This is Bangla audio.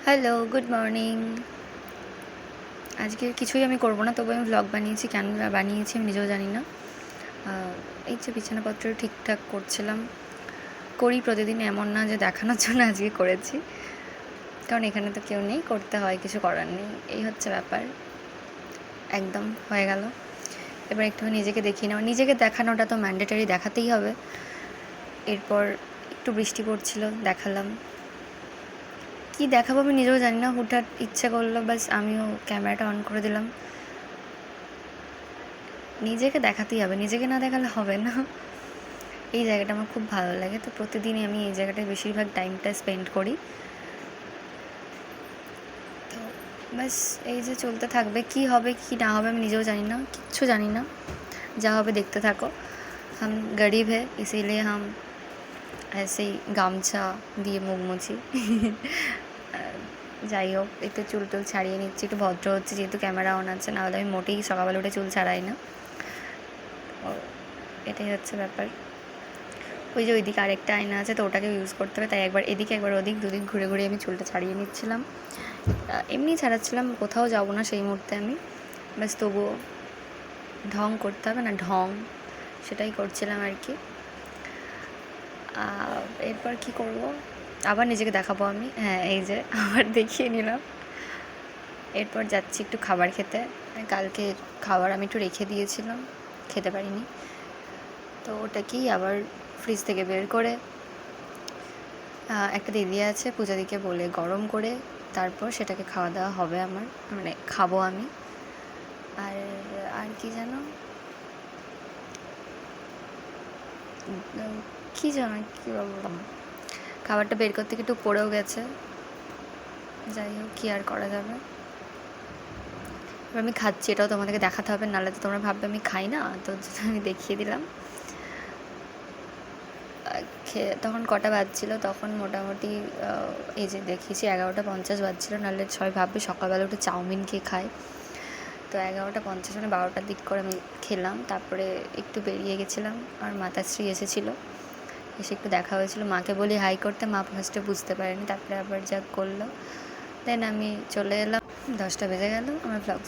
Hello, good morning. আজকে কিছুই আমি করব না, তবু আমি ভ্লগ বানিয়েছি। কেন বানিয়েছি আমি নিজেও জানি না। এই যে বিছানাপত্র ঠিকঠাক করছিলাম, করি প্রতিদিন, এমন না যে দেখানোর জন্য আজকে করেছি, কারণ এখানে তো কেউ নেই, করতে হয়, কিছু করার নেই, এই হচ্ছে ব্যাপার। একদম হয়ে গেল। এবার একটু নিজেকে দেখিয়ে নেওয়া, নিজেকে দেখানোটা তো ম্যান্ডেটারি, দেখাতেই হবে। এরপর একটু বৃষ্টি পড়ছিল, দেখালাম। কী দেখাবো আমি নিজেও জানি না, হুটহাট ইচ্ছে করলো, বাস আমিও ক্যামেরাটা অন করে দিলাম। নিজেকে দেখাতেই হবে, নিজেকে না দেখালে হবে না। এই জায়গাটা আমার খুব ভালো লাগে, তো প্রতিদিনই আমি এই জায়গাটায় বেশিরভাগ টাইমটা স্পেন্ড করি। তো ব্যাস এই যে চলতে থাকবে, কি হবে কি না হবে আমি নিজেও জানি না, কিচ্ছু জানি না। যা হবে দেখতে থাকো। হাম গরিব হ্যাঁ, ইসিলিয়ে হাম ऐसे ही গামছা দিয়ে মুখ মুছি। যাই হোক, একটু চুল টুল ছাড়িয়ে নিচ্ছি, একটু ভদ্র হচ্ছে, যেহেতু ক্যামেরা অন আছে, নাহলে আমি মোটেই সকালবেলা উঠে চুল ছাড়াই না। এটাই হচ্ছে ব্যাপার। ওই যে ওইদিকে আরেকটা আয়না আছে, তো ওটাকে ইউজ করতে হবে, তাই একবার এদিকে একবার ওদিক, দুদিক ঘুরে ঘুরে আমি চুলটা ছাড়িয়ে নিচ্ছিলাম। এমনি ছাড়াচ্ছিলাম, কোথাও যাব না সেই মুহূর্তে আমি, ব্যাস তবুও ঢং করতে হবে না, ঢং, সেটাই করছিলাম আর কি। এরপর কি করব, আবার নিজেকে দেখাবো আমি, হ্যাঁ এই যে আবার দেখিয়ে নিলাম। এরপর যাচ্ছি একটু খাবার খেতে। কালকে খাবার আমি একটু রেখে দিয়েছিলাম, খেতে পারিনি, তো ওটাকেই আবার ফ্রিজ থেকে বের করে, একটা দিদি আছে পূজাদিকে বলে গরম করে, তারপর সেটাকে খাওয়া দাওয়া হবে আমার, মানে খাবো আমি। আর আর কি যেন কী যেন কী বললাম, খাবারটা বের করতে একটু পড়েও গেছে। যাই হোক, কী আর করা যাবে। এবার আমি খাচ্ছি, এটাও তোমাদেরকে দেখাতে হবে, নাহলে তো তোমরা ভাববে আমি খাই না, তো আমি দেখিয়ে দিলাম। তখন কটা বাজছিল, তখন মোটামুটি এই যে দেখিয়েছি 11:50 বাজছিল, নাহলে সবাই ভাববে সকালবেলা উঠে চাউমিন খেয়ে খায়। তো 11:50 মানে 12টার দিক করে আমি খেলাম। তারপরে একটু বেরিয়ে গেছিলাম, আর মাতাশ্রী এসেছিলো, এসে একটু দেখা হয়েছিল, মাকে বলি হাই করতে, মা ফার্স্টে বুঝতে পারেনি, তারপরে আবার যা করলো, দেন আমি চলে এলাম। 10টা বেজে গেল, আমার ব্লগ